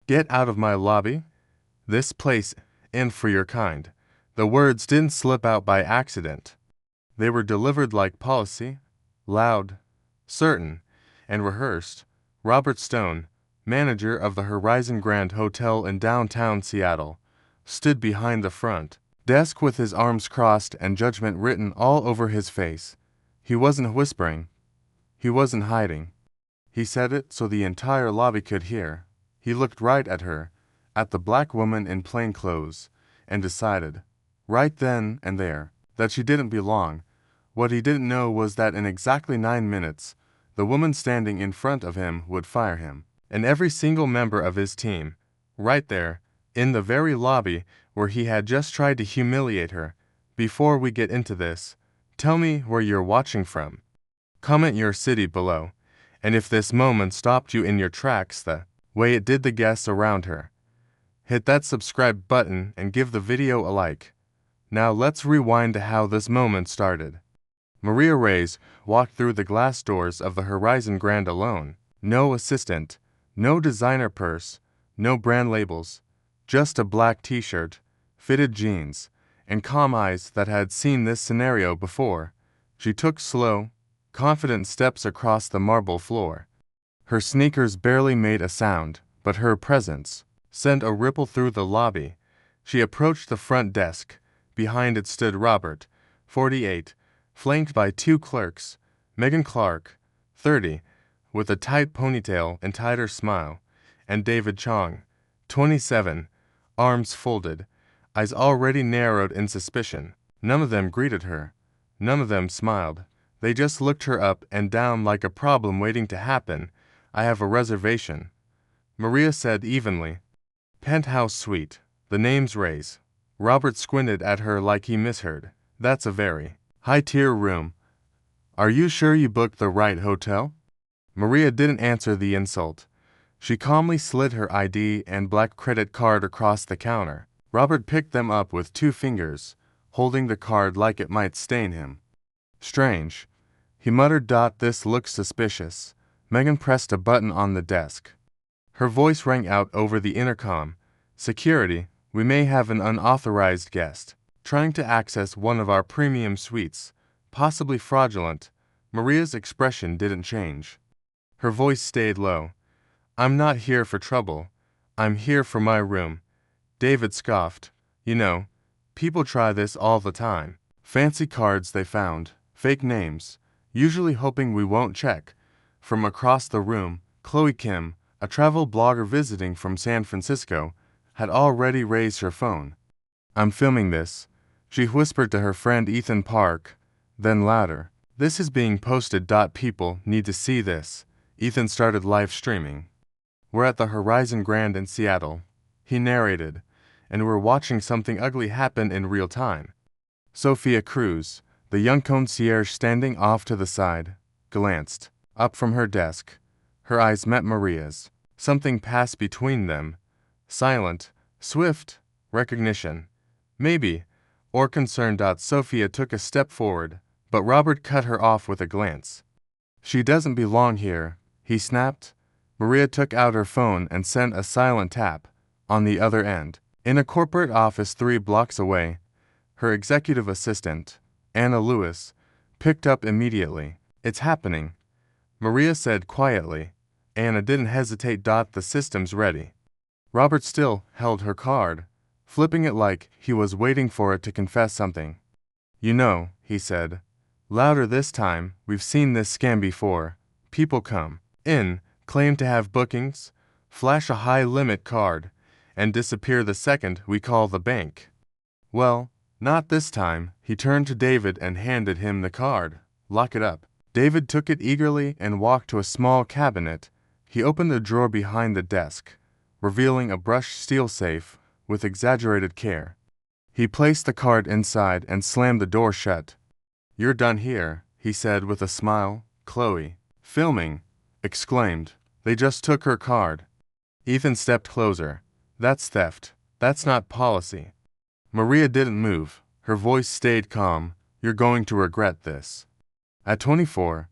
Get out of my lobby. This place ain't for your kind. The words didn't slip out by accident. They were delivered like policy, loud, certain, and rehearsed. Robert Stone, manager of the Horizon Grand Hotel in downtown Seattle, stood behind the front desk with his arms crossed and judgment written all over his face. He wasn't whispering. He wasn't hiding. He said it so the entire lobby could hear. He looked right at her, at the black woman in plain clothes, and decided, right then and there, that she didn't belong. What he didn't know was that in exactly 9 minutes, the woman standing in front of him would fire him, and every single member of his team, right there, in the very lobby where he had just tried to humiliate her. Before we get into this, tell me where you're watching from. Comment your city below, and if this moment stopped you in your tracks the way it did the guests around her, hit that subscribe button and give the video a like. Now let's rewind to how this moment started. Maria Reyes walked through the glass doors of the Horizon Grand alone. No assistant, no designer purse, no brand labels, just a black t-shirt, fitted jeans, and calm eyes that had seen this scenario before. She took slow, confident steps across the marble floor. Her sneakers barely made a sound, but her presence sent a ripple through the lobby. She approached the front desk. Behind it stood Robert, 48, flanked by 2 clerks, Megan Clark, 30, with a tight ponytail and tighter smile, and David Chong, 27, arms folded, eyes already narrowed in suspicion. None of them greeted her. None of them smiled. They just looked her up and down like a problem waiting to happen. I have a reservation, Maria said evenly. Penthouse suite. The name's Reyes. Robert squinted at her like he misheard. That's a very high-tier room. Are you sure you booked the right hotel? Maria didn't answer the insult. She calmly slid her ID and black credit card across the counter. Robert picked them up with 2 fingers, holding the card like it might stain him. Strange, he muttered. This looks suspicious. Megan pressed a button on the desk. Her voice rang out over the intercom. Security, we may have an unauthorized guest trying to access one of our premium suites, possibly fraudulent. Maria's expression didn't change. Her voice stayed low. I'm not here for trouble. I'm here for my room. David scoffed. You know, people try this all the time. Fancy cards they found, fake names, usually hoping we won't check. From across the room, Chloe Kim, a travel blogger visiting from San Francisco, had already raised her phone. I'm filming this, she whispered to her friend Ethan Park, then louder. This is being posted. People need to see this. Ethan started live streaming. We're at the Horizon Grand in Seattle, he narrated, and we're watching something ugly happen in real time. Sophia Cruz, the young concierge standing off to the side, glanced up from her desk. Her eyes met Maria's. Something passed between them. Silent, swift recognition. Maybe, or concern. Sophia took a step forward, but Robert cut her off with a glance. She doesn't belong here, he snapped. Maria took out her phone and sent a silent tap. On the other end, in a corporate office 3 blocks away, her executive assistant, Anna Lewis, picked up immediately. It's happening, Maria said quietly. Anna didn't hesitate. The system's ready. Robert still held her card, flipping it like he was waiting for it to confess something. You know, he said, louder this time, we've seen this scam before. People come in, claim to have bookings, flash a high-limit card, and disappear the second we call the bank. Well, not this time. He turned to David and handed him the card. Lock it up. David took it eagerly and walked to a small cabinet. He opened a drawer behind the desk, revealing a brushed steel safe with exaggerated care. He placed the card inside and slammed the door shut. You're done here, he said with a smile. Chloe, filming, exclaimed. They just took her card. Ethan stepped closer. That's theft. That's not policy. Maria didn't move. Her voice stayed calm. You're going to regret this. At 24,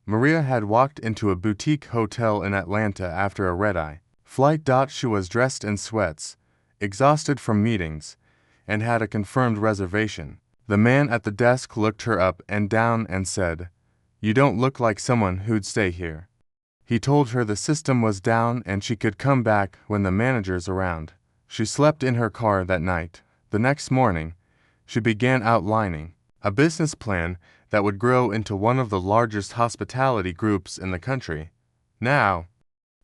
Maria had walked into a boutique hotel in Atlanta after a red-eye Flight. She was dressed in sweats, exhausted from meetings, and had a confirmed reservation. The man at the desk looked her up and down and said, "You don't look like someone who'd stay here." He told her the system was down and she could come back when the manager's around. She slept in her car that night. The next morning, she began outlining a business plan that would grow into one of the largest hospitality groups in the country. Now,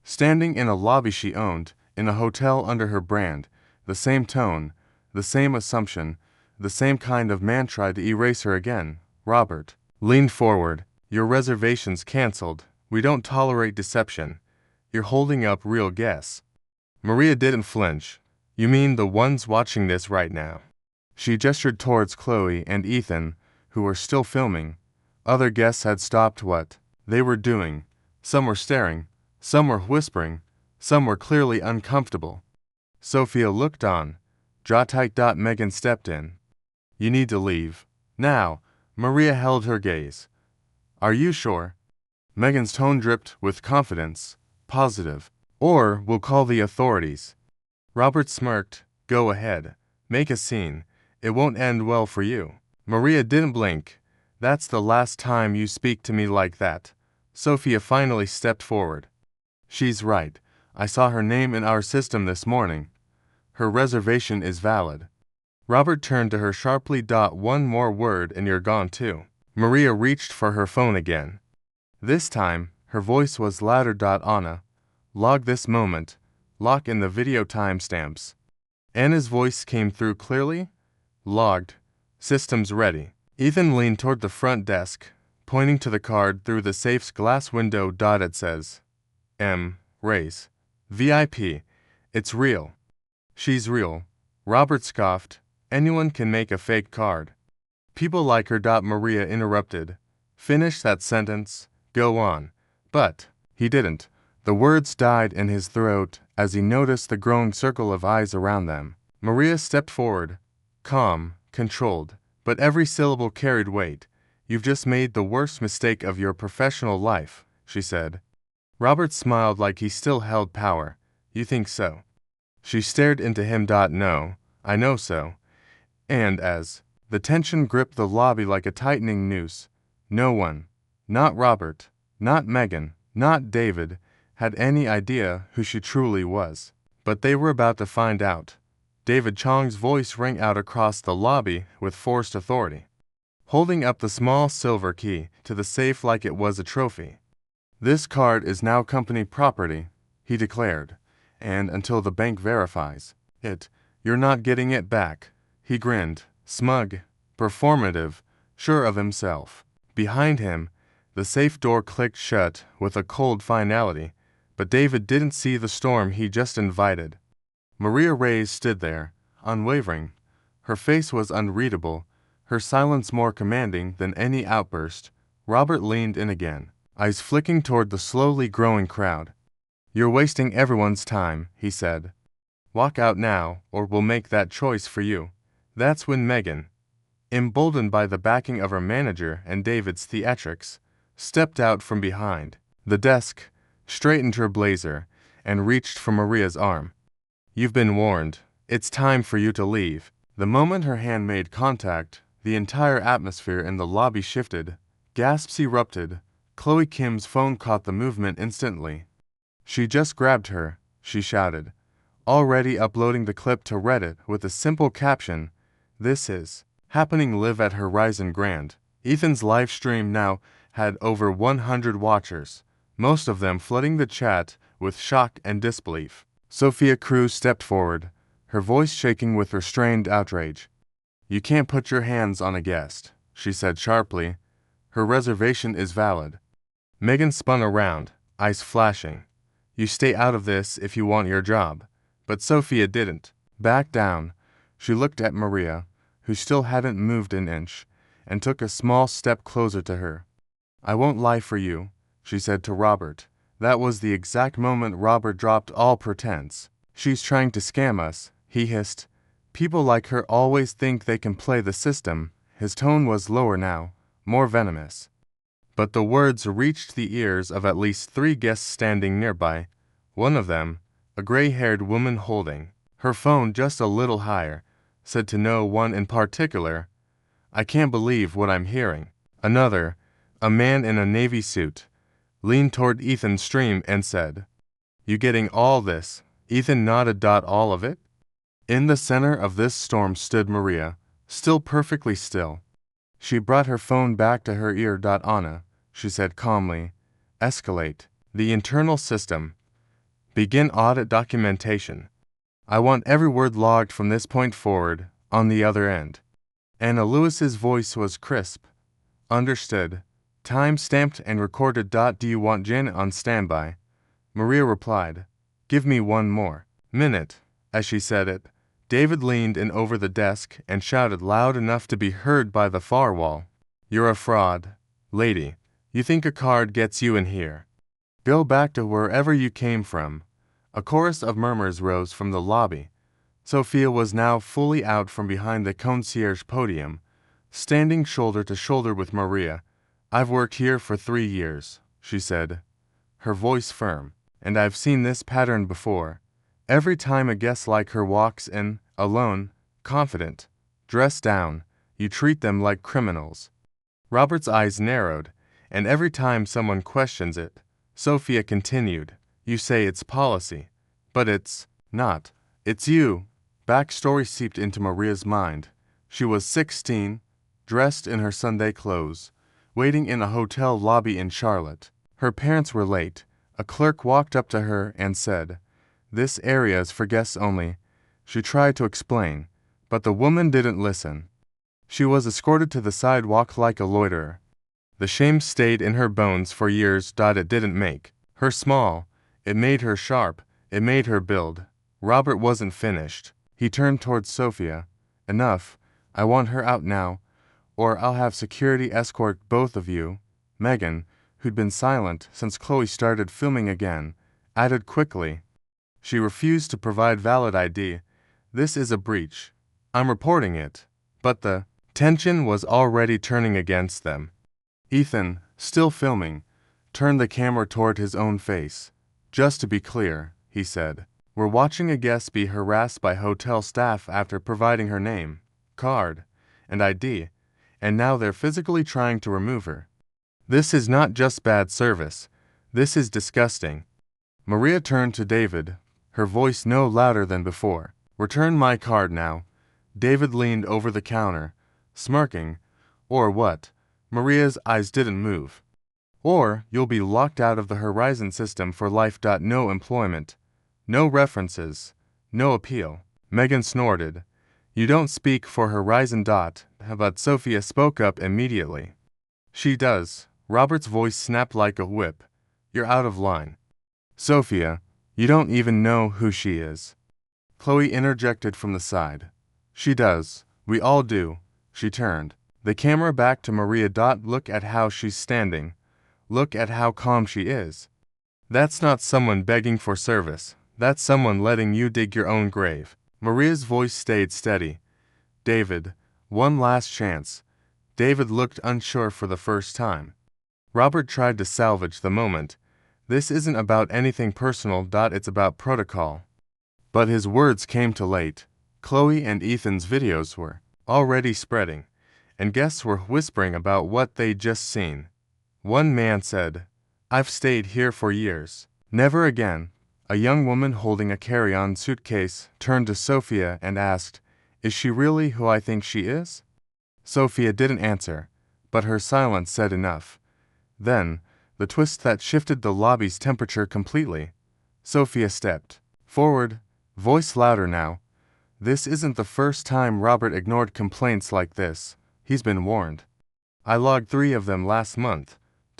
standing in a lobby she owned, in a hotel under her brand, the same tone, the same assumption, the same kind of man tried to erase her again. Robert leaned forward. "Your reservation's canceled. We don't tolerate deception. You're holding up real guests." Maria didn't flinch. "You mean the ones watching this right now?" She gestured towards Chloe and Ethan, who were still filming. Other guests had stopped what they were doing. Some were staring, some were whispering, some were clearly uncomfortable. Sophia looked on. Jaw tight. Megan stepped in. "You need to leave. Now." Maria held her gaze. "Are you sure?" Megan's tone dripped with confidence. "Positive. Or we'll call the authorities." Robert smirked. "Go ahead. Make a scene. It won't end well for you." Maria didn't blink. "That's the last time you speak to me like that." Sophia finally stepped forward. "She's right. I saw her name in our system this morning. Her reservation is valid." Robert turned to her sharply. "One more word and you're gone too." Maria reached for her phone again. This time, her voice was louder. "Anna, log this moment. Lock in the video timestamps." Anna's voice came through clearly. "Logged. Systems ready." Ethan leaned toward the front desk, pointing to the card through the safe's glass window. "It says, Race. VIP. It's real." "She's real." Robert scoffed. "Anyone can make a fake card." "People like her." Maria interrupted. "Finish that sentence. Go on." But he didn't. The words died in his throat as he noticed the growing circle of eyes around them. Maria stepped forward, calm, controlled, but every syllable carried weight. "You've just made the worst mistake of your professional life," she said. Robert smiled like he still held power. "You think so?" She stared into him. "No, I know so." And as the tension gripped the lobby like a tightening noose, no one, not Robert, not Megan, not David, had any idea who she truly was. But they were about to find out. David Chong's voice rang out across the lobby with forced authority, holding up the small silver key to the safe like it was a trophy. "This card is now company property," he declared, "and until the bank verifies it, you're not getting it back." He grinned, smug, performative, sure of himself. Behind him, the safe door clicked shut with a cold finality, but David didn't see the storm he just invited. Maria Reyes stood there, unwavering. Her face was unreadable, her silence more commanding than any outburst. Robert leaned in again, eyes flicking toward the slowly growing crowd. "You're wasting everyone's time," he said. "Walk out now, or we'll make that choice for you." That's when Megan, emboldened by the backing of her manager and David's theatrics, stepped out from behind the desk, straightened her blazer, and reached for Maria's arm. "You've been warned. It's time for you to leave." The moment her hand made contact, the entire atmosphere in the lobby shifted. Gasps erupted. Chloe Kim's phone caught the movement instantly. "She just grabbed her," she shouted, already uploading the clip to Reddit with a simple caption, "This is happening live at Horizon Grand." Ethan's live stream now had over 100 watchers, most of them flooding the chat with shock and disbelief. Sophia Cruz stepped forward, her voice shaking with restrained outrage. "You can't put your hands on a guest," she said sharply. "Her reservation is valid." Megan spun around, eyes flashing. "You stay out of this if you want your job." But Sophia didn't back down. She looked at Maria, who still hadn't moved an inch, and took a small step closer to her. "I won't lie for you," she said to Robert. That was the exact moment Robert dropped all pretense. "She's trying to scam us," he hissed. "People like her always think they can play the system." His tone was lower now, more venomous. But the words reached the ears of at least 3 guests standing nearby. One of them, A gray-haired woman holding her phone just a little higher said to no one in particular, "I can't believe what I'm hearing." Another, a man in a navy suit, leaned toward Ethan's stream and said, "You getting all this?" Ethan nodded. "All of it?" In the center of this storm stood Maria, still perfectly still. She brought her phone back to her ear. "Anna," she said calmly, "escalate the internal system. Begin audit documentation. I want every word logged from this point forward, on the other end." Anna Lewis's voice was crisp. "Understood. Time stamped and recorded. Do you want Janet on standby?" Maria replied, "Give me one more minute." As she said it, David leaned in over the desk and shouted loud enough to be heard by the far wall, "You're a fraud, lady. You think a card gets you in here? Go back to wherever you came from." A chorus of murmurs rose from the lobby. Sophia was now fully out from behind the concierge podium, standing shoulder to shoulder with Maria. "I've worked here for 3 years," she said, her voice firm, "and I've seen this pattern before. Every time a guest like her walks in, alone, confident, dressed down, you treat them like criminals." Robert's eyes narrowed, and every time someone questions it, Sophia continued, "You say it's policy, but it's not. It's you." Backstory seeped into Maria's mind. She was 16, dressed in her Sunday clothes, waiting in a hotel lobby in Charlotte. Her parents were late. A clerk walked up to her and said, "This area is for guests only." She tried to explain, but the woman didn't listen. She was escorted to the sidewalk like a loiterer. The shame stayed in her bones for years. It didn't make her small. It made her sharp. It made her build. Robert wasn't finished. He turned towards Sophia. "Enough. I want her out now, or I'll have security escort both of you." Megan, who'd been silent since Chloe started filming again, added quickly, "She refused to provide valid ID. This is a breach. I'm reporting it." But the tension was already turning against them. Ethan, still filming, turned the camera toward his own face. "Just to be clear," he said, "we're watching a guest be harassed by hotel staff after providing her name, card, and ID, and now they're physically trying to remove her. This is not just bad service. This is disgusting." Maria turned to David, her voice no louder than before. "Return my card now." David leaned over the counter, smirking. "Or what?" Maria's eyes didn't move. "Or you'll be locked out of the Horizon system for life. No employment. No references. No appeal." Megan snorted. "You don't speak for Horizon. But Sophia spoke up immediately. "She does." Robert's voice snapped like a whip. "You're out of line." "Sophia, you don't even know who she is." Chloe interjected from the side. "She does. We all do." She turned the camera back to Maria. "Look at how she's standing. Look at how calm she is. That's not someone begging for service. That's someone letting you dig your own grave." Maria's voice stayed steady. "David, one last chance." David looked unsure for the first time. Robert tried to salvage the moment. "This isn't about anything personal. It's about protocol." But his words came too late. Chloe and Ethan's videos were already spreading, and guests were whispering about what they'd just seen. One man said, "I've stayed here for years. Never again." A young woman holding a carry-on suitcase turned to Sophia and asked, "Is she really who I think she is?" Sophia didn't answer, but her silence said enough. Then, the twist that shifted the lobby's temperature completely. Sophia stepped forward, voice louder now. "This isn't the first time Robert ignored complaints like this. He's been warned. I logged 3 of them last month,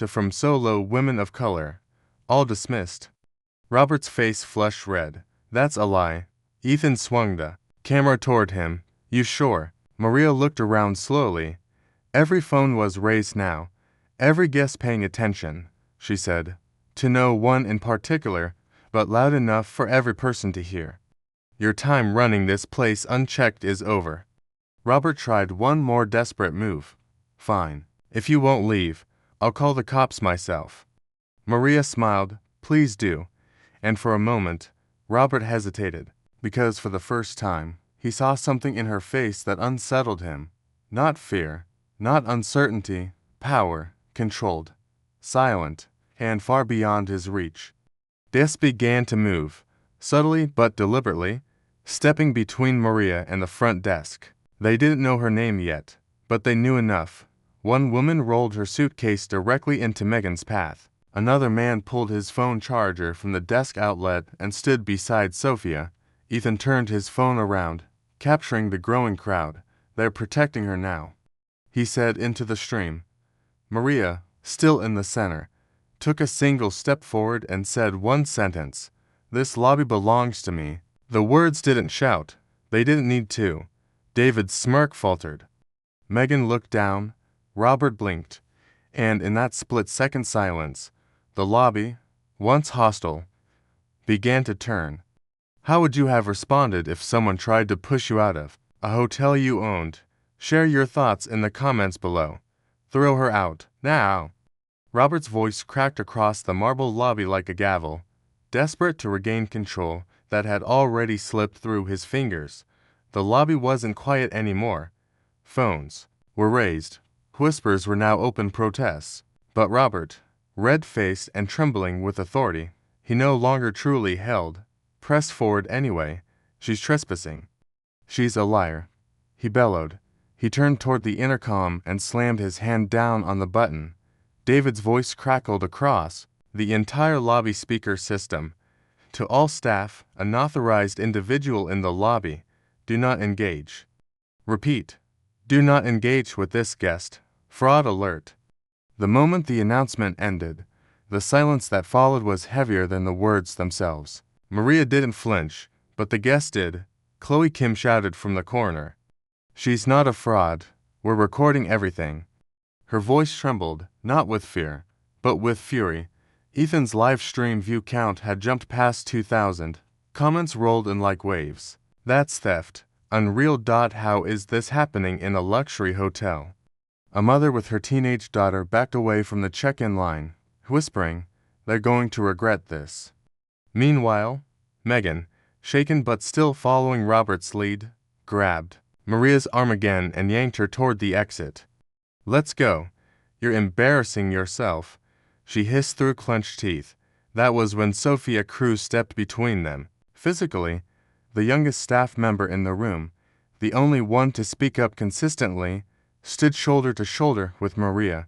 from solo women of color. All dismissed." Robert's face flushed red. "That's a lie." Ethan swung the camera toward him. "You sure?" Maria looked around slowly. Every phone was raised now. Every guest paying attention, she said. To no one in particular, but loud enough for every person to hear. "Your time running this place unchecked is over." Robert tried one more desperate move. "Fine. If you won't leave, I'll call the cops myself." Maria smiled. "Please do." And for a moment, Robert hesitated, because for the first time, he saw something in her face that unsettled him. Not fear, not uncertainty, power, controlled, silent, and far beyond his reach. Des began to move, subtly but deliberately, stepping between Maria and the front desk. They didn't know her name yet, but they knew enough. One woman rolled her suitcase directly into Megan's path. Another man pulled his phone charger from the desk outlet and stood beside Sophia. Ethan turned his phone around, capturing the growing crowd. They're protecting her now, he said into the stream. Maria, still in the center, took a single step forward and said one sentence. This lobby belongs to me. The words didn't shout. They didn't need to. David's smirk faltered. Megan looked down. Robert blinked. And in that split-second silence, the lobby, once hostile, began to turn. How would you have responded if someone tried to push you out of a hotel you owned? Share your thoughts in the comments below. Throw her out, now. Robert's voice cracked across the marble lobby like a gavel, desperate to regain control that had already slipped through his fingers. The lobby wasn't quiet anymore. Phones were raised. Whispers were now open protests. But Robert, red-faced and trembling with authority, he no longer truly held, pressed forward anyway. She's trespassing. She's a liar, he bellowed. He turned toward the intercom and slammed his hand down on the button. David's voice crackled across the entire lobby speaker system. To all staff, unauthorized individual in the lobby, do not engage. Repeat, do not engage with this guest. Fraud alert. The moment the announcement ended, the silence that followed was heavier than the words themselves. Maria didn't flinch, but the guest did. Chloe Kim shouted from the corner. She's not a fraud. We're recording everything. Her voice trembled, not with fear, but with fury. Ethan's live stream view count had jumped past 2,000. Comments rolled in like waves. That's theft. Unreal. How is this happening in a luxury hotel? A mother with her teenage daughter backed away from the check-in line, whispering, they're going to regret this. Meanwhile, Megan, shaken but still following Robert's lead, grabbed Maria's arm again and yanked her toward the exit. Let's go. You're embarrassing yourself, she hissed through clenched teeth. That was when Sophia Cruz stepped between them. Physically, the youngest staff member in the room, the only one to speak up consistently, stood shoulder to shoulder with Maria.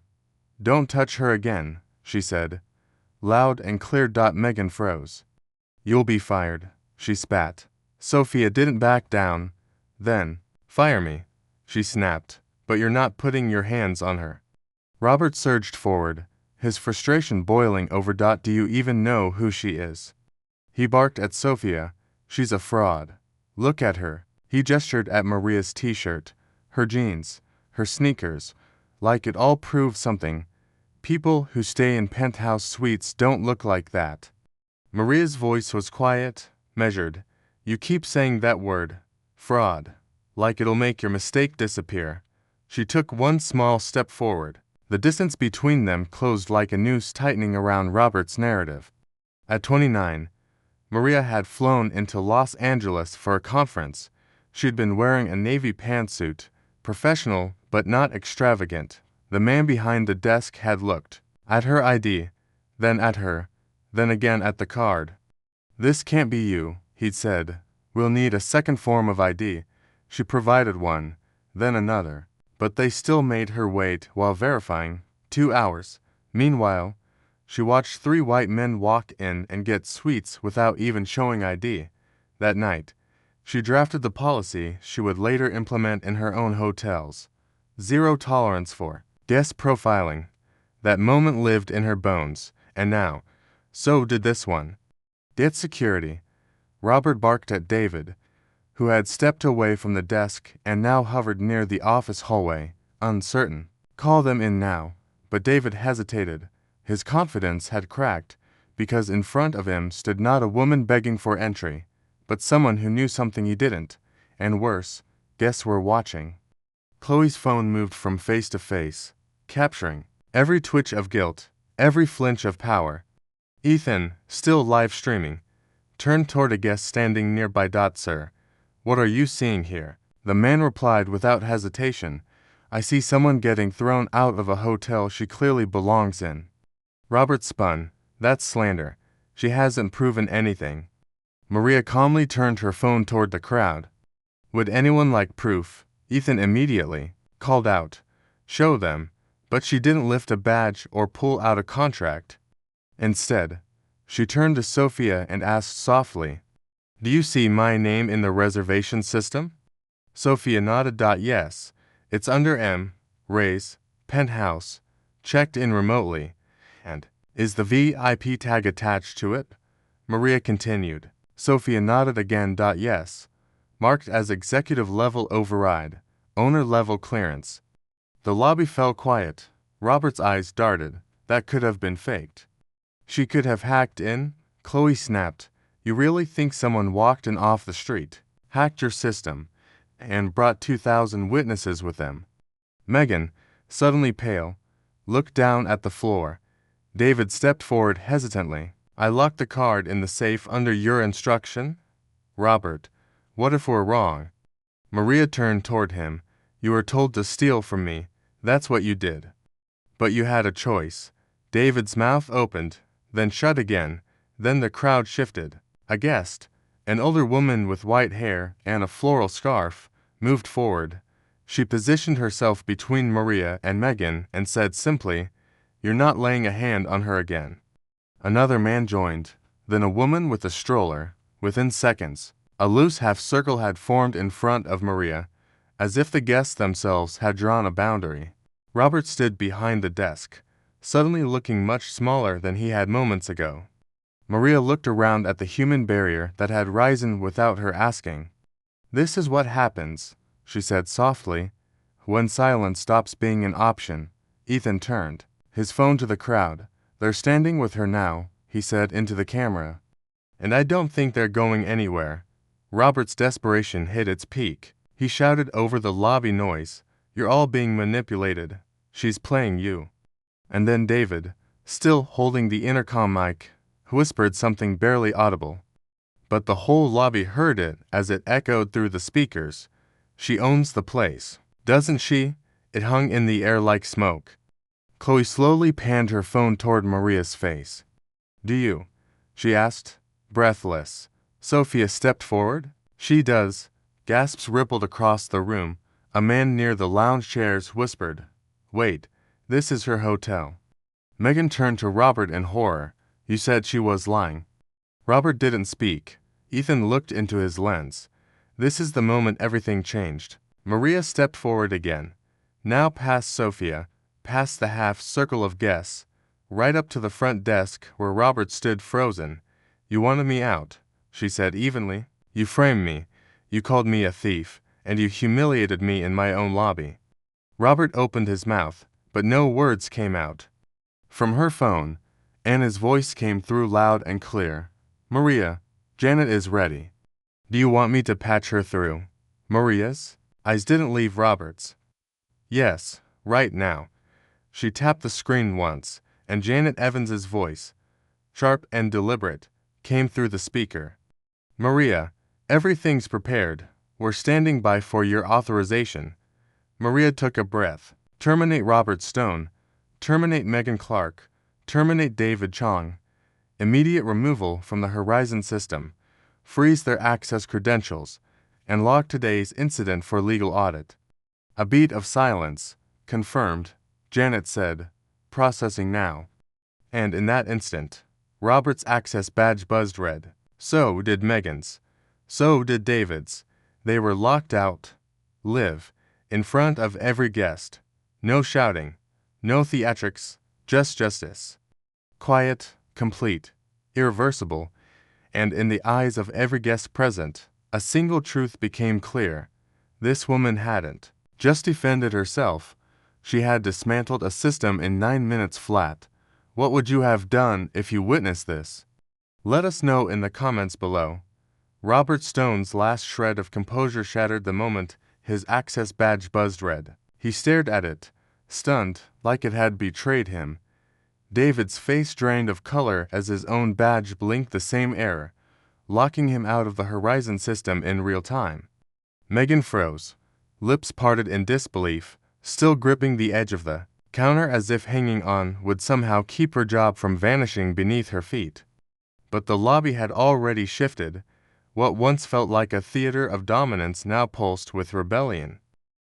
Don't touch her again, she said. Loud and clear. Megan froze. You'll be fired, she spat. Sophia didn't back down. Then, fire me, she snapped, but you're not putting your hands on her. Robert surged forward, his frustration boiling over. Do you even know who she is? He barked at Sophia. She's a fraud. Look at her. He gestured at Maria's t-shirt, her jeans, her sneakers, like it all proved something. People who stay in penthouse suites don't look like that. Maria's voice was quiet, measured. You keep saying that word, fraud, like it'll make your mistake disappear. She took one small step forward. The distance between them closed like a noose tightening around Robert's narrative. At 29, Maria had flown into Los Angeles for a conference. She'd been wearing a navy pantsuit, professional but not extravagant. The man behind the desk had looked at her ID, then at her, then again at the card. This can't be you, he'd said. We'll need a second form of ID. She provided one, then another, but they still made her wait while verifying. 2 hours. Meanwhile, she watched 3 white men walk in and get suites without even showing ID. That night, she drafted the policy she would later implement in her own hotels. Zero tolerance for guest profiling. That moment lived in her bones, and now, so did this one. Get security. Robert barked at David, who had stepped away from the desk and now hovered near the office hallway, uncertain. Call them in now. But David hesitated. His confidence had cracked, because in front of him stood not a woman begging for entry, but someone who knew something he didn't, and worse, guests were watching. Chloe's phone moved from face to face, capturing every twitch of guilt, every flinch of power. Ethan, still live streaming, turned toward a guest standing nearby. Sir, what are you seeing here? The man replied without hesitation, I see someone getting thrown out of a hotel she clearly belongs in. Robert spun. That's slander. She hasn't proven anything. Maria calmly turned her phone toward the crowd. Would anyone like proof? Ethan immediately called out, show them, but she didn't lift a badge or pull out a contract. Instead, she turned to Sophia and asked softly, do you see my name in the reservation system? Sophia nodded. Yes, it's under M. Ray's penthouse, checked in remotely. And is the VIP tag attached to it? Maria continued. Sophia nodded again. Yes, marked as executive level override, owner level clearance. The lobby fell quiet. Robert's eyes darted. That could have been faked. She could have hacked in? Chloe snapped. You really think someone walked in off the street, hacked your system, and brought 2,000 witnesses with them? Megan, suddenly pale, looked down at the floor. David stepped forward hesitantly. I locked the card in the safe under your instruction? Robert, what if we're wrong? Maria turned toward him. You were told to steal from me. That's what you did. But you had a choice. David's mouth opened, then shut again. Then the crowd shifted. A guest, an older woman with white hair and a floral scarf, moved forward. She positioned herself between Maria and Megan and said simply, You're not laying a hand on her again. Another man joined, then a woman with a stroller. Within seconds, a loose half-circle had formed in front of Maria, as if the guests themselves had drawn a boundary. Robert stood behind the desk, suddenly looking much smaller than he had moments ago. Maria looked around at the human barrier that had risen without her asking. This is what happens, she said softly, when silence stops being an option. Ethan turned, his phone to the crowd. They're standing with her now, he said into the camera. And I don't think they're going anywhere. Robert's desperation hit its peak. He shouted over the lobby noise, You're all being manipulated. She's playing you. And then David, still holding the intercom mic, whispered something barely audible. But the whole lobby heard it as it echoed through the speakers. She owns the place, doesn't she? It hung in the air like smoke. Chloe slowly panned her phone toward Maria's face. Do you? She asked, breathless. Sophia stepped forward. She does. Gasps rippled across the room. A man near the lounge chairs whispered, Wait, this is her hotel. Megan turned to Robert in horror. You said she was lying. Robert didn't speak. Ethan looked into his lens. This is the moment everything changed. Maria stepped forward again, now past Sophia, past the half-circle of guests, right up to the front desk where Robert stood frozen. You wanted me out, she said evenly. You framed me. You called me a thief, and you humiliated me in my own lobby. Robert opened his mouth, but no words came out. From her phone, Anna's voice came through loud and clear. Maria, Janet is ready. Do you want me to patch her through? Maria's eyes didn't leave Robert's. Yes, right now. She tapped the screen once, and Janet Evans's voice, sharp and deliberate, came through the speaker. Maria, everything's prepared. We're standing by for your authorization. Maria took a breath. Terminate Robert Stone. Terminate Megan Clark. Terminate David Chong. Immediate removal from the Horizon system. Freeze their access credentials. And log today's incident for legal audit. A beat of silence. Confirmed, Janet said. Processing now. And in that instant, Robert's access badge buzzed red. So did Megan's. So did David's. They were locked out. Live. In front of every guest. No shouting. No theatrics. Just justice. Quiet, complete, irreversible, and in the eyes of every guest present, a single truth became clear. This woman hadn't just defended herself. She had dismantled a system in 9 minutes flat. What would you have done if you witnessed this? Let us know in the comments below. Robert Stone's last shred of composure shattered the moment his access badge buzzed red. He stared at it, stunned, like it had betrayed him. David's face drained of color as his own badge blinked the same error. locking him out of the Horizon system in real time. Megan froze, lips parted in disbelief, still gripping the edge of the counter as if hanging on would somehow keep her job from vanishing beneath her feet. But the lobby had already shifted. What once felt like a theater of dominance now pulsed with rebellion.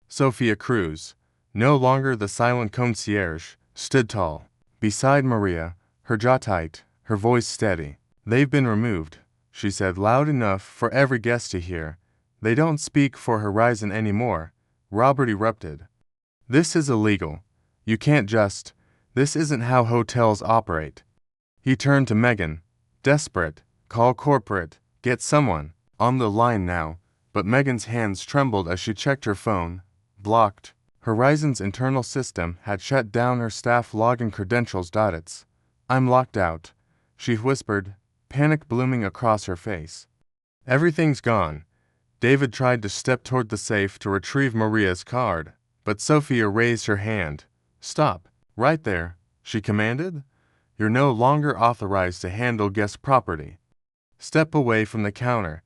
Sophia Cruz, no longer the silent concierge, stood tall, beside Maria, her jaw tight, her voice steady. "They've been removed," she said loud enough for every guest to hear. "They don't speak for Horizon anymore," Robert erupted. "This is illegal. You can't just. This isn't how hotels operate." He turned to Megan, desperate. "Call corporate. Get someone on the line now." But Megan's hands trembled as she checked her phone. Blocked. Horizon's internal system had shut down her staff login credentials. It's. "I'm locked out," she whispered, panic blooming across her face. "Everything's gone." David tried to step toward the safe to retrieve Maria's card, but Sophia raised her hand. "Stop, right there," she commanded. "You're no longer authorized to handle guest property." "Step away from the counter."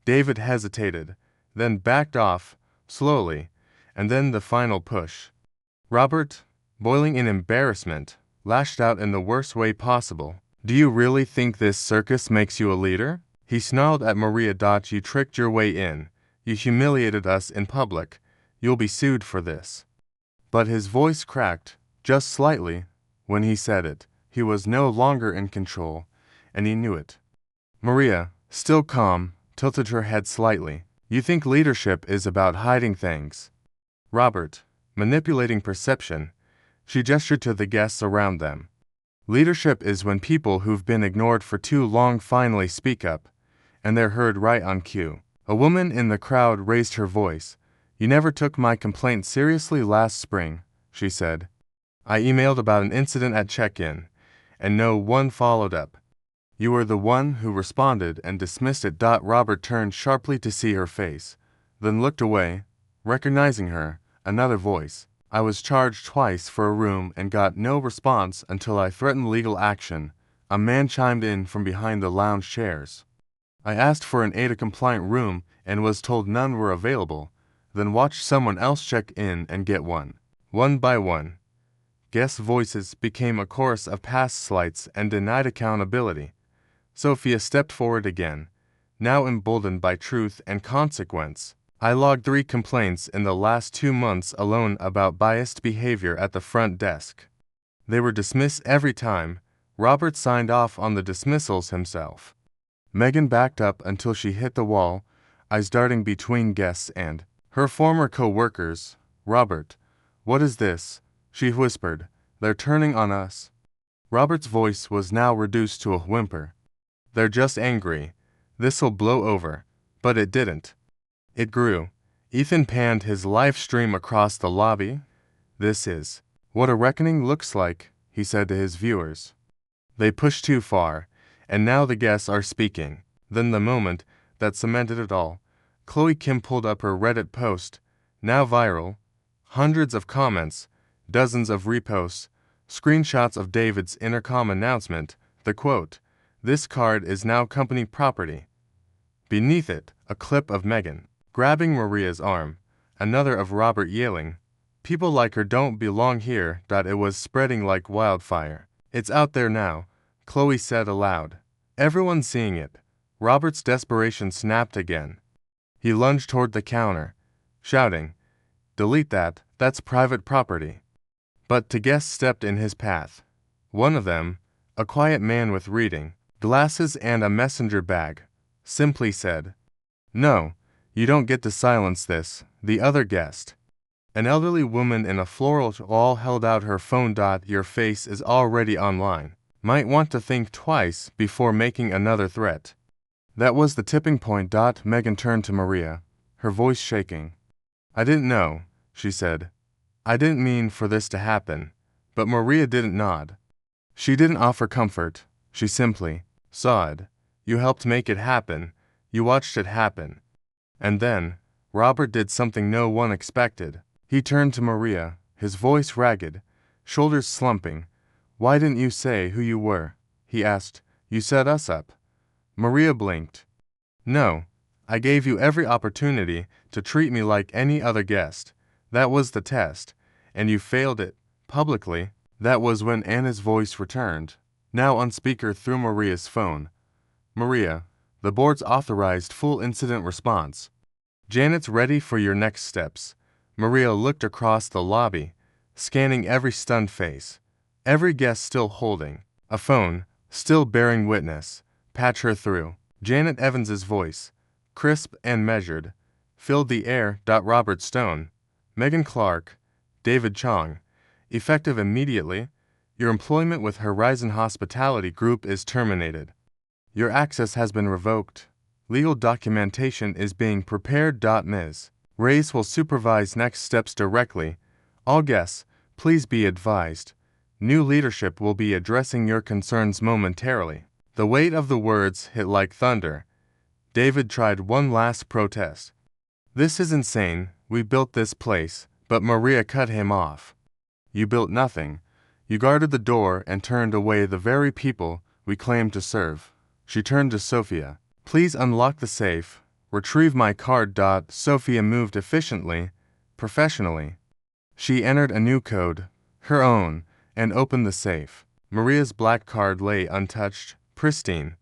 David hesitated, then backed off, slowly, and then the final push. Robert, boiling in embarrassment, lashed out in the worst way possible. "Do you really think this circus makes you a leader?" He snarled at Maria. "You tricked your way in. You humiliated us in public. You'll be sued for this." But his voice cracked, just slightly, when he said it. He was no longer in control, and he knew it. Maria, still calm, tilted her head slightly. "You think leadership is about hiding things?" Robert, manipulating perception, she gestured to the guests around them. "Leadership is when people who've been ignored for too long finally speak up, and they're heard right on cue." A woman in the crowd raised her voice. "You never took my complaint seriously last spring," she said. "I emailed about an incident at check-in, and no one followed up. You were the one who responded and dismissed it." Robert turned sharply to see her face, then looked away, recognizing her. Another voice. "I was charged twice for a room and got no response until I threatened legal action," a man chimed in from behind the lounge chairs. "I asked for an ADA-compliant room and was told none were available, then watched someone else check in and get one." One by one, guest voices became a chorus of past slights and denied accountability. Sophia stepped forward again, now emboldened by truth and consequence. "I logged 3 complaints in the last 2 months alone about biased behavior at the front desk. They were dismissed every time." Robert signed off on the dismissals himself. Megan backed up until she hit the wall, eyes darting between guests and her former co-workers. "Robert, what is this?" she whispered. "They're turning on us." Robert's voice was now reduced to a whimper. "They're just angry. This'll blow over." But it didn't. It grew. Ethan panned his live stream across the lobby. "This is what a reckoning looks like," he said to his viewers. "They pushed too far, and now the guests are speaking." Then the moment that cemented it all, Chloe Kim pulled up her Reddit post, now viral. Hundreds of comments, dozens of reposts, screenshots of David's intercom announcement, the quote, "This card is now company property." Beneath it, a clip of Megan grabbing Maria's arm, another of Robert yelling, "People like her don't belong here." It was spreading like wildfire. "It's out there now," Chloe said aloud. "Everyone's seeing it." Robert's desperation snapped again. He lunged toward the counter, shouting, "Delete that, that's private property." But two guests stepped in his path. One of them, a quiet man with reading glasses and a messenger bag, simply said, "No, you don't get to silence this." The other guest, an elderly woman in a floral shawl, held out her phone. "Your face is already online. Might want to think twice before making another threat." That was the tipping point. Megan turned to Maria, her voice shaking. "I didn't know," she said. "I didn't mean for this to happen." But Maria didn't nod. She didn't offer comfort. She simply saw it. "You helped make it happen. You watched it happen." And then, Robert did something no one expected. He turned to Maria, his voice ragged, shoulders slumping. "Why didn't you say who you were?" he asked. "You set us up." Maria blinked. No, I gave you every opportunity to treat me like any other guest. That was the test, and you failed it, publicly. That was when Anna's voice returned, now on speaker through Maria's phone. Maria, the board's authorized full incident response. Janet's ready for your next steps. Maria looked across the lobby, scanning every stunned face. Every guest still holding a phone, still bearing witness. Patch her through. Janet Evans's voice, crisp and measured, filled the air. Robert Stone, Megan Clark, David Chong. Effective immediately. Your employment with Horizon Hospitality Group is terminated. Your access has been revoked. Legal documentation is being prepared. Ms. Reyes will supervise next steps directly. All guests, please be advised. New leadership will be addressing your concerns momentarily. The weight of the words hit like thunder. David tried one last protest. This is insane. We built this place, but Maria cut him off. You built nothing. You guarded the door and turned away the very people we claimed to serve. She turned to Sophia. Please unlock the safe. Retrieve my card. Sophia moved efficiently, professionally. She entered a new code, her own, and opened the safe. Maria's black card lay untouched, pristine.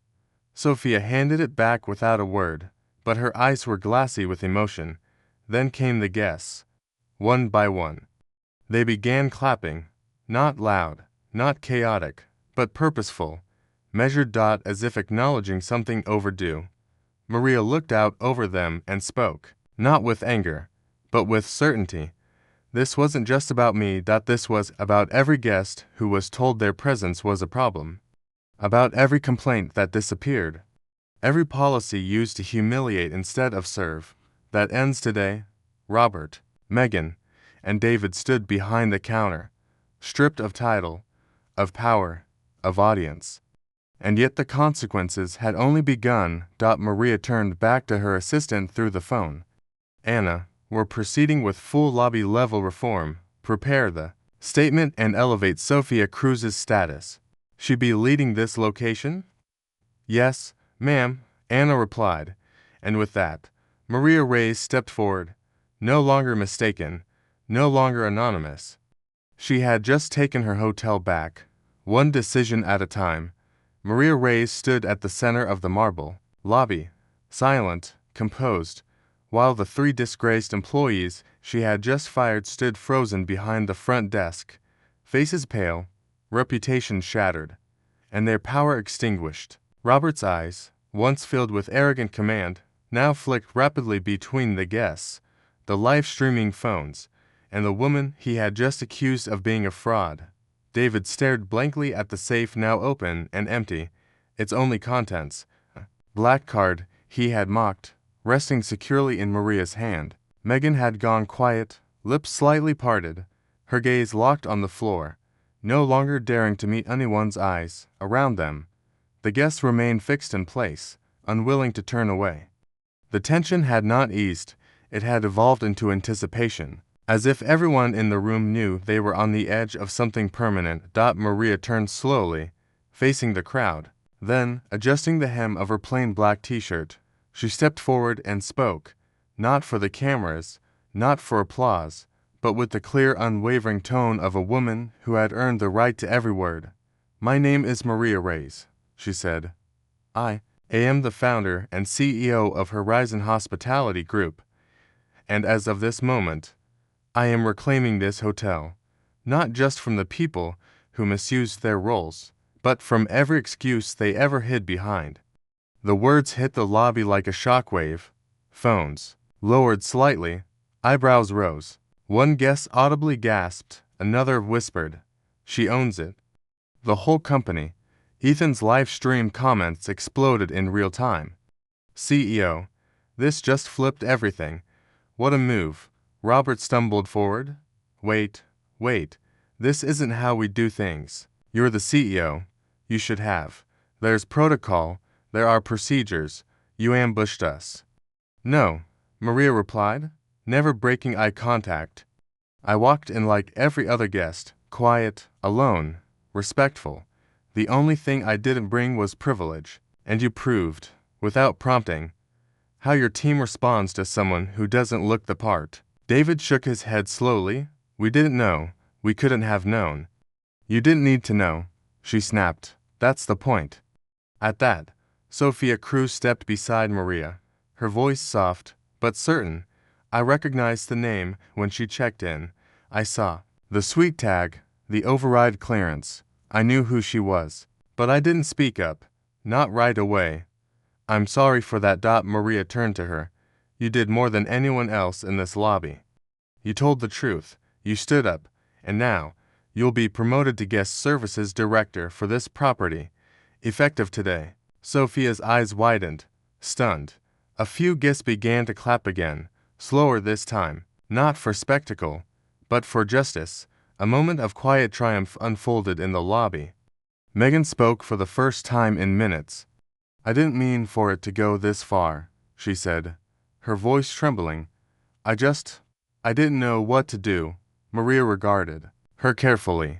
Sophia handed it back without a word, but her eyes were glassy with emotion. Then came the guests, one by one. They began clapping, not loud, not chaotic, but purposeful, measured. As if acknowledging something overdue. Maria looked out over them and spoke, not with anger, but with certainty. This wasn't just about me. This was about every guest who was told their presence was a problem. About every complaint that disappeared. Every policy used to humiliate instead of serve. That ends today. Robert, Megan, and David stood behind the counter, stripped of title, of power, of audience. And yet the consequences had only begun. Maria turned back to her assistant through the phone. Anna, we're proceeding with full lobby-level reform. Prepare the statement and elevate Sophia Cruz's status. She be leading this location? Yes, ma'am, Anna replied. And with that, Maria Reyes stepped forward, no longer mistaken, no longer anonymous. She had just taken her hotel back, one decision at a time. Maria Reyes stood at the center of the marble lobby, silent, composed, while the three disgraced employees she had just fired stood frozen behind the front desk, faces pale, reputation shattered, and their power extinguished. Robert's eyes, once filled with arrogant command, now flicked rapidly between the guests, the live-streaming phones, and the woman he had just accused of being a fraud. David stared blankly at the safe now open and empty, its only contents, black card he had mocked, resting securely in Maria's hand. Megan had gone quiet, lips slightly parted, her gaze locked on the floor, no longer daring to meet anyone's eyes around them. The guests remained fixed in place, unwilling to turn away. The tension had not eased, it had evolved into anticipation, as if everyone in the room knew they were on the edge of something permanent. Maria turned slowly, facing the crowd. Then, adjusting the hem of her plain black t-shirt, she stepped forward and spoke, not for the cameras, not for applause, but with the clear, unwavering tone of a woman who had earned the right to every word. My name is Maria Reyes, she said. I am the founder and CEO of Horizon Hospitality Group, and as of this moment, I am reclaiming this hotel, not just from the people who misused their roles, but from every excuse they ever hid behind. The words hit the lobby like a shockwave. Phones lowered slightly, eyebrows rose. One guest audibly gasped, another whispered, "She owns it." The whole company, Ethan's live-stream comments exploded in real time. CEO, this just flipped everything. What a move. Robert stumbled forward. Wait, this isn't how we do things. You're the CEO. You should have. There's protocol, there are procedures. You ambushed us. No, Maria replied, never breaking eye contact. I walked in like every other guest, quiet, alone, respectful. The only thing I didn't bring was privilege, and you proved, without prompting, how your team responds to someone who doesn't look the part. David shook his head slowly. We didn't know. We couldn't have known. You didn't need to know, she snapped. That's the point. At that, Sophia Cruz stepped beside Maria, her voice soft, but certain. I recognized the name when she checked in. I saw the suite tag, the override clearance. I knew who she was. But I didn't speak up. Not right away. I'm sorry for that. Maria turned to her. You did more than anyone else in this lobby. You told the truth. You stood up. And now, you'll be promoted to guest services director for this property, effective today. Sophia's eyes widened, stunned. A few guests began to clap again, slower this time, not for spectacle, but for justice. A moment of quiet triumph unfolded in the lobby. Megan spoke for the first time in minutes. I didn't mean for it to go this far, she said, her voice trembling. I didn't know what to do. Maria regarded her carefully.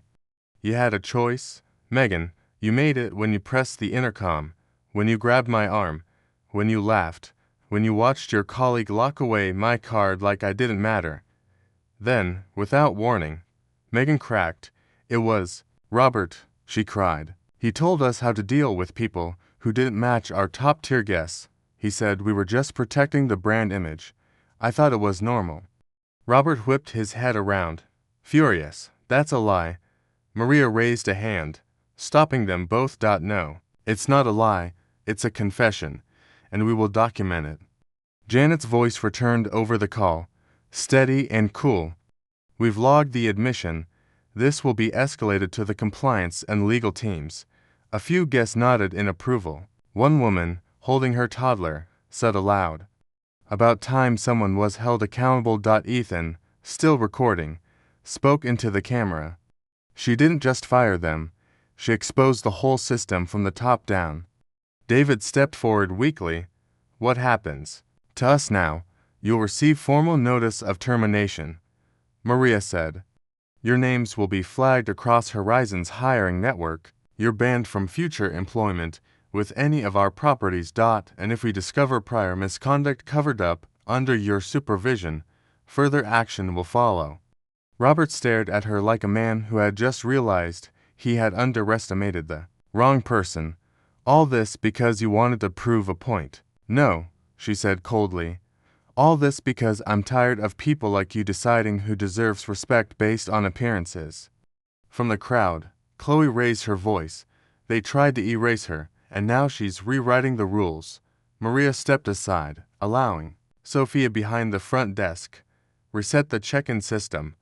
You had a choice, Megan. You made it when you pressed the intercom, when you grabbed my arm, when you laughed, when you watched your colleague lock away my card like I didn't matter. Then, without warning, Megan cracked. It was Robert, she cried. He told us how to deal with people who didn't match our top-tier guests. He said we were just protecting the brand image. I thought it was normal. Robert whipped his head around, furious. That's a lie. Maria raised a hand, stopping them both. No, it's not a lie, it's a confession, and we will document it. Janet's voice returned over the call, steady and cool. We've logged the admission. This will be escalated to the compliance and legal teams. A few guests nodded in approval. One woman, holding her toddler, said aloud, about time someone was held accountable. Ethan, still recording, spoke into the camera. She didn't just fire them, she exposed the whole system from the top down. David stepped forward weakly. What happens to us now? You'll receive formal notice of termination, Maria said. Your names will be flagged across Horizon's hiring network. You're banned from future employment with any of our properties. And if we discover prior misconduct covered up under your supervision, further action will follow. Robert stared at her like a man who had just realized he had underestimated the wrong person. All this because you wanted to prove a point. No, she said coldly. All this because I'm tired of people like you deciding who deserves respect based on appearances. From the crowd, Chloe raised her voice. They tried to erase her, and now she's rewriting the rules. Maria stepped aside, allowing Sophia behind the front desk. Reset the check-in system.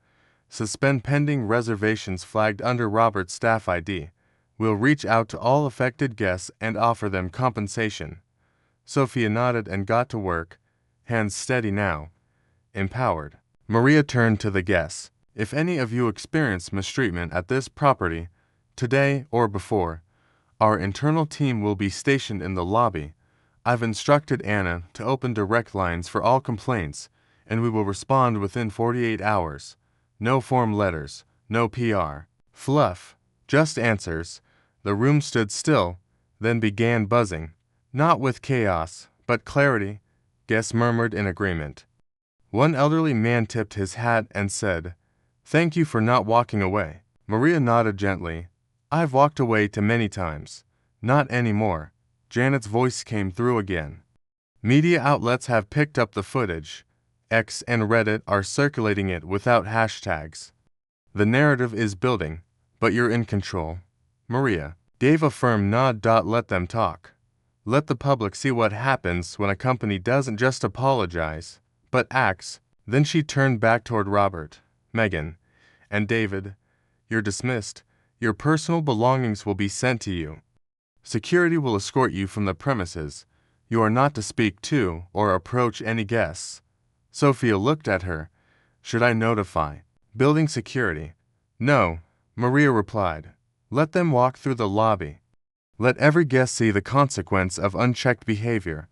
Suspend pending reservations flagged under Robert's staff ID. We'll reach out to all affected guests and offer them compensation. Sophia nodded and got to work, hands steady now. Empowered. Maria turned to the guests. If any of you experience mistreatment at this property, today or before, our internal team will be stationed in the lobby. I've instructed Anna to open direct lines for all complaints, and we will respond within 48 hours. No form letters, no PR. Fluff, just answers. The room stood still, then began buzzing. Not with chaos, but clarity. Guests murmured in agreement. One elderly man tipped his hat and said, "Thank you for not walking away." Maria nodded gently. I've walked away too many times. Not anymore. Janet's voice came through again. Media outlets have picked up the footage. X and Reddit are circulating it without hashtags. The narrative is building, but you're in control. Maria gave a firm nod. Let them talk. Let the public see what happens when a company doesn't just apologize, but acts. Then she turned back toward Robert, Megan, and David. You're dismissed. Your personal belongings will be sent to you. Security will escort you from the premises. You are not to speak to or approach any guests. Sophia looked at her. Should I notify building security? No, Maria replied. Let them walk through the lobby. Let every guest see the consequence of unchecked behavior.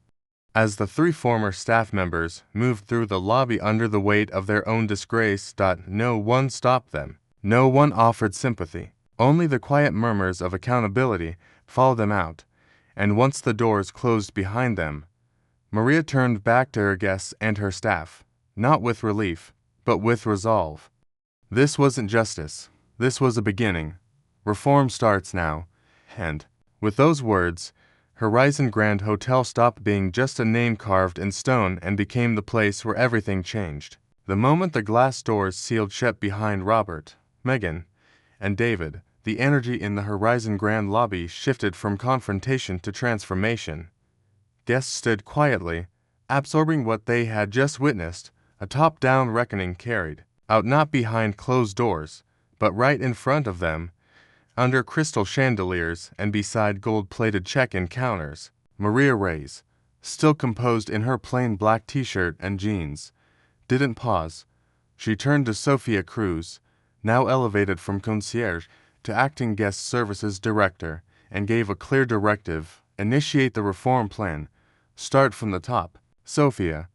As the three former staff members moved through the lobby under the weight of their own disgrace, no one stopped them. No one offered sympathy. Only the quiet murmurs of accountability followed them out, and once the doors closed behind them, Maria turned back to her guests and her staff, not with relief, but with resolve. This wasn't justice. This was a beginning. Reform starts now. And, with those words, Horizon Grand Hotel stopped being just a name carved in stone and became the place where everything changed. The moment the glass doors sealed shut behind Robert, Megan, and David, the energy in the Horizon Grand lobby shifted from confrontation to transformation. Guests stood quietly, absorbing what they had just witnessed, a top-down reckoning carried out not behind closed doors, but right in front of them, under crystal chandeliers and beside gold-plated check-in counters. Maria Reyes, still composed in her plain black t-shirt and jeans, didn't pause. She turned to Sophia Cruz, now elevated from concierge to acting guest services director, and gave a clear directive: initiate the reform plan. Start from the top. Sophia,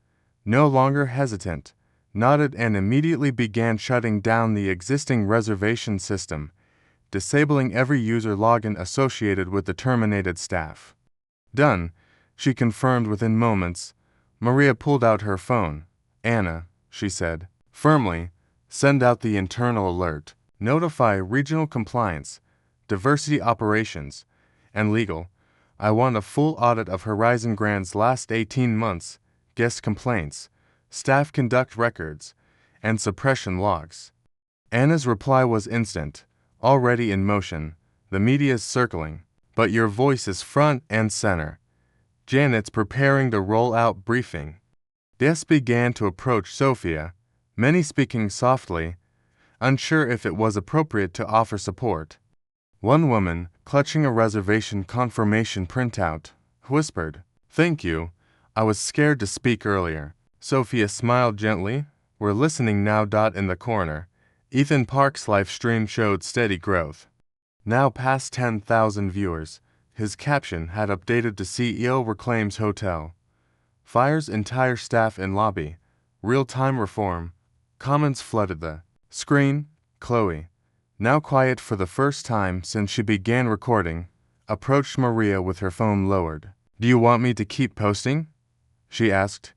no longer hesitant, nodded and immediately began shutting down the existing reservation system, disabling every user login associated with the terminated staff. Done, she confirmed within moments. Maria pulled out her phone. Anna, she said, firmly, send out the internal alert. Notify regional compliance, diversity operations, and legal. I want a full audit of Horizon Grand's last 18 months, guest complaints, staff conduct records, and suppression logs. Anna's reply was instant, already in motion. The media's circling, but your voice is front and center. Janet's preparing the rollout briefing. Guests began to approach Sophia, many speaking softly, unsure if it was appropriate to offer support. One woman, clutching a reservation confirmation printout, whispered, "Thank you. I was scared to speak earlier." Sophia smiled gently. "We're listening now." In the corner, Ethan Park's live stream showed steady growth. Now past 10,000 viewers. His caption had updated to CEO reclaims hotel. Fires entire staff in lobby. Real-time reform. Comments flooded the screen. Chloe, now quiet for the first time since she began recording, approached Maria with her phone lowered. "Do you want me to keep posting?" she asked.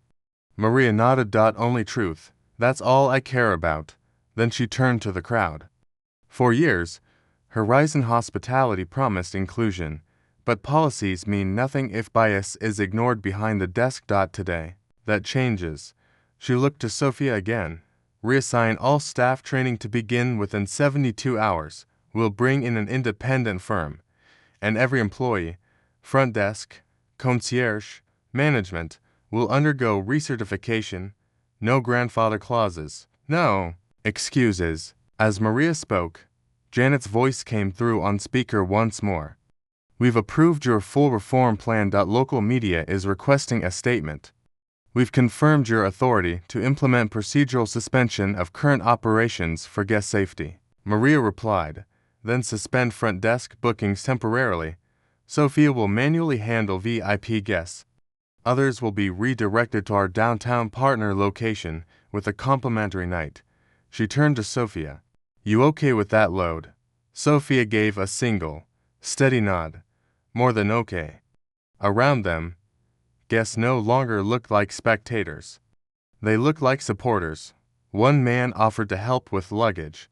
Maria nodded. "Only truth. That's all I care about." Then she turned to the crowd. For years, Horizon Hospitality promised inclusion, but policies mean nothing if bias is ignored behind the desk. Today, that changes. She looked to Sophia again. Reassign all staff training to begin within 72 hours. We'll bring in an independent firm. And every employee, front desk, concierge, management, will undergo recertification. No grandfather clauses. No excuses. As Maria spoke, Janet's voice came through on speaker once more. "We've approved your full reform plan. Local media is requesting a statement. We've confirmed your authority to implement procedural suspension of current operations for guest safety." Maria replied, "Then suspend front desk bookings temporarily. Sophia will manually handle VIP guests. Others will be redirected to our downtown partner location with a complimentary night." She turned to Sophia. "You okay with that load?" Sophia gave a single, steady nod. "More than okay." Around them, guests no longer looked like spectators. They looked like supporters. One man offered to help with luggage.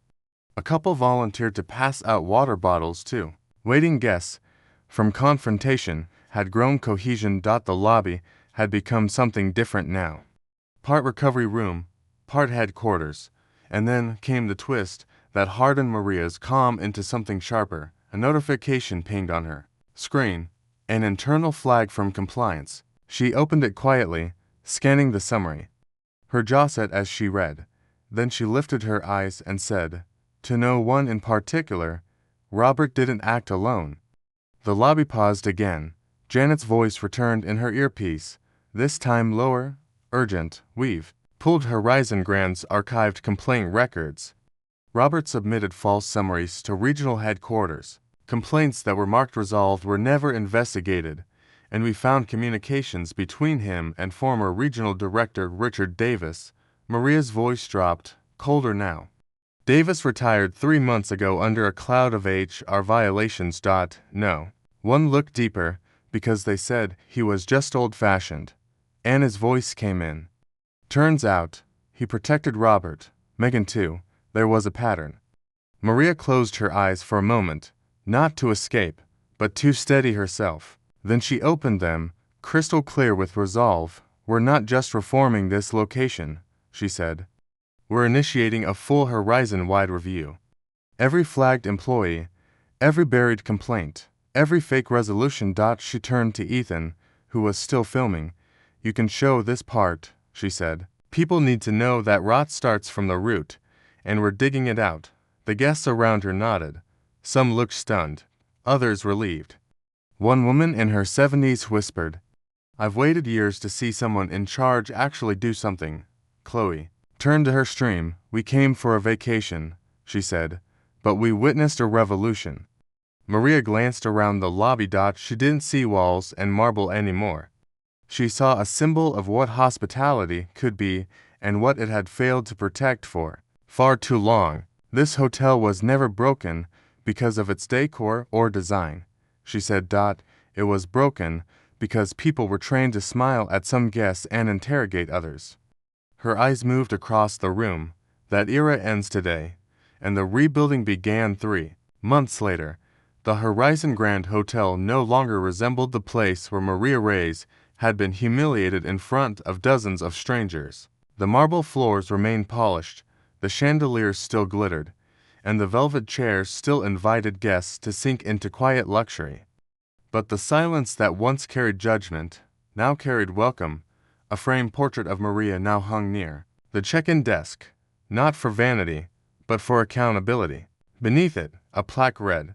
A couple volunteered to pass out water bottles too. Waiting guests, from confrontation, had grown cohesion. The lobby had become something different now. Part recovery room, part headquarters. And then came the twist that hardened Maria's calm into something sharper. A notification pinged on her screen, an internal flag from compliance. She opened it quietly, scanning the summary. Her jaw set as she read. Then she lifted her eyes and said, "To no one in particular, Robert didn't act alone." The lobby paused again. Janet's voice returned in her earpiece, this time lower, urgent. "We've pulled Horizon Grand's archived complaint records. Robert submitted false summaries to regional headquarters. Complaints that were marked resolved were never investigated, and we found communications between him and former regional director Richard Davis." Maria's voice dropped, colder now. "Davis retired 3 months ago under a cloud of HR violations. No. One looked deeper, because they said he was just old-fashioned. Anna's voice came in. Turns out, he protected Robert, Megan too. There was a pattern. Maria closed her eyes for a moment, not to escape, but to steady herself. Then she opened them, crystal clear with resolve. We're not just reforming this location, she said. We're initiating a full horizon-wide review. Every flagged employee, every buried complaint, every fake resolution. She turned to Ethan, who was still filming. You can show this part, she said. People need to know that rot starts from the root, and we're digging it out. The guests around her nodded. Some looked stunned, others relieved. One woman in her 70s whispered, I've waited years to see someone in charge actually do something. Chloe turned to her stream. We came for a vacation, she said, but we witnessed a revolution. Maria glanced around the lobby. She didn't see walls and marble anymore. She saw a symbol of what hospitality could be and what it had failed to protect for far too long. This hotel was never broken because of its decor or design, she said. It was broken because people were trained to smile at some guests and interrogate others. Her eyes moved across the room. That era ends today, and the rebuilding began 3 months later. The Horizon Grand Hotel no longer resembled the place where Maria Reyes had been humiliated in front of dozens of strangers. The marble floors remained polished, the chandeliers still glittered, and the velvet chairs still invited guests to sink into quiet luxury. But the silence that once carried judgment now carried welcome. A framed portrait of Maria now hung near the check-in desk, not for vanity, but for accountability. Beneath it, a plaque read,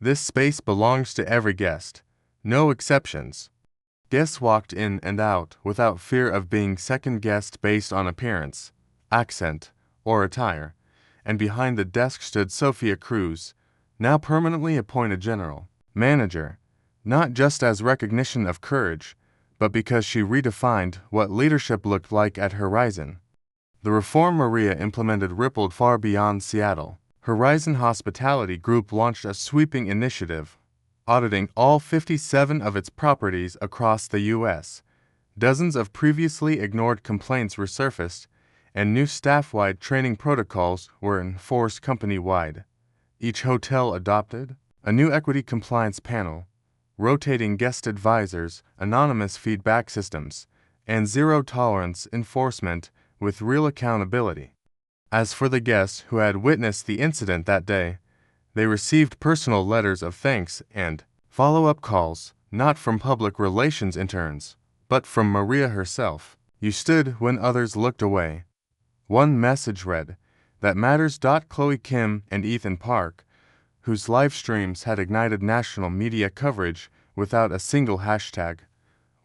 This space belongs to every guest. No exceptions. Guests walked in and out without fear of being second-guessed based on appearance, accent, or attire, and behind the desk stood Sophia Cruz, now permanently appointed general manager, not just as recognition of courage, but because she redefined what leadership looked like at Horizon. The reform Maria implemented rippled far beyond Seattle. Horizon Hospitality Group launched a sweeping initiative, auditing all 57 of its properties across the U.S. Dozens of previously ignored complaints resurfaced, and new staff-wide training protocols were enforced company-wide. Each hotel adopted a new equity compliance panel, rotating guest advisors, anonymous feedback systems, and zero-tolerance enforcement with real accountability. As for the guests who had witnessed the incident that day, they received personal letters of thanks and follow-up calls, not from public relations interns, but from Maria herself. You stood when others looked away. One message read, That matters. Chloe Kim and Ethan Park, whose live streams had ignited national media coverage without a single hashtag,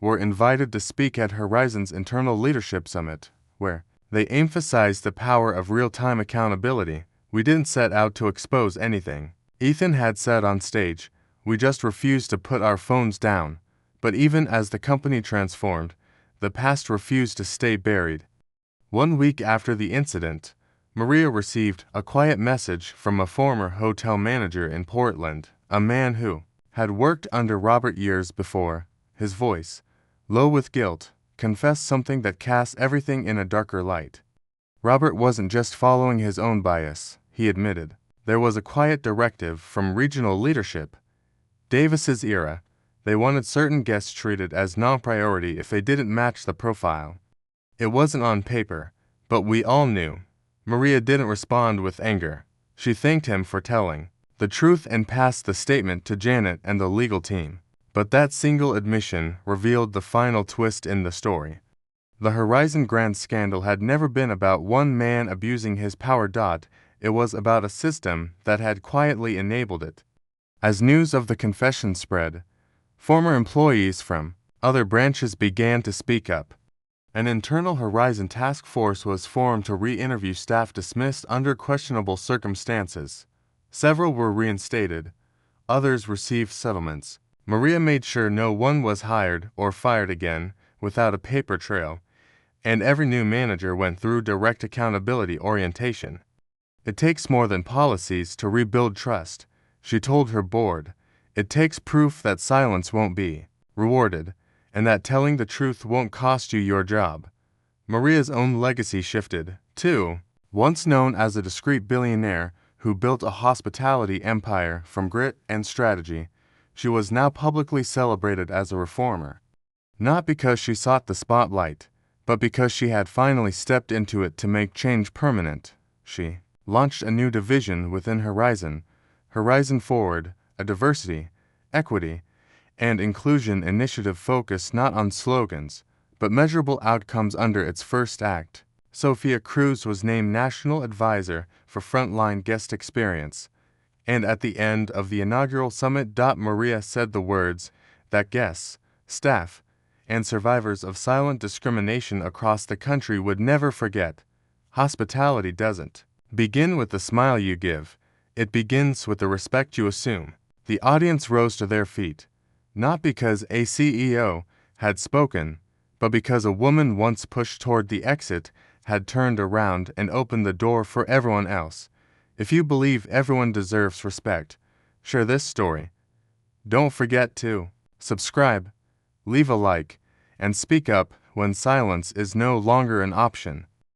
were invited to speak at Horizon's Internal Leadership Summit, where they emphasized the power of real-time accountability. We didn't set out to expose anything, Ethan had said on stage. We just refused to put our phones down. But even as the company transformed, the past refused to stay buried. 1 week after the incident, Maria received a quiet message from a former hotel manager in Portland, a man who had worked under Robert years before. His voice, low with guilt, confessed something that cast everything in a darker light. Robert wasn't just following his own bias, he admitted. There was a quiet directive from regional leadership. Davis's era, they wanted certain guests treated as non-priority if they didn't match the profile. It wasn't on paper, but we all knew. Maria didn't respond with anger. She thanked him for telling the truth and passed the statement to Janet and the legal team. But that single admission revealed the final twist in the story. The Horizon Grand scandal had never been about one man abusing his power. It was about a system that had quietly enabled it. As news of the confession spread, former employees from other branches began to speak up. An internal Horizon task force was formed to re-interview staff dismissed under questionable circumstances. Several were reinstated, others received settlements. Maria made sure no one was hired or fired again without a paper trail, and every new manager went through direct accountability orientation. It takes more than policies to rebuild trust, she told her board. It takes proof that silence won't be rewarded, and that telling the truth won't cost you your job. Maria's own legacy shifted, too. Once known as a discreet billionaire who built a hospitality empire from grit and strategy, she was now publicly celebrated as a reformer. Not because she sought the spotlight, but because she had finally stepped into it to make change permanent. She launched a new division within Horizon Forward, a diversity, equity, and inclusion initiative focused not on slogans, but measurable outcomes under its first act. Sophia Cruz was named National Advisor for Frontline Guest Experience, and at the end of the inaugural summit, Maria said the words that guests, staff, and survivors of silent discrimination across the country would never forget. Hospitality doesn't begin with the smile you give, it begins with the respect you assume. The audience rose to their feet, not because a CEO had spoken, but because a woman once pushed toward the exit had turned around and opened the door for everyone else. If you believe everyone deserves respect, share this story. Don't forget to subscribe, leave a like, and speak up when silence is no longer an option.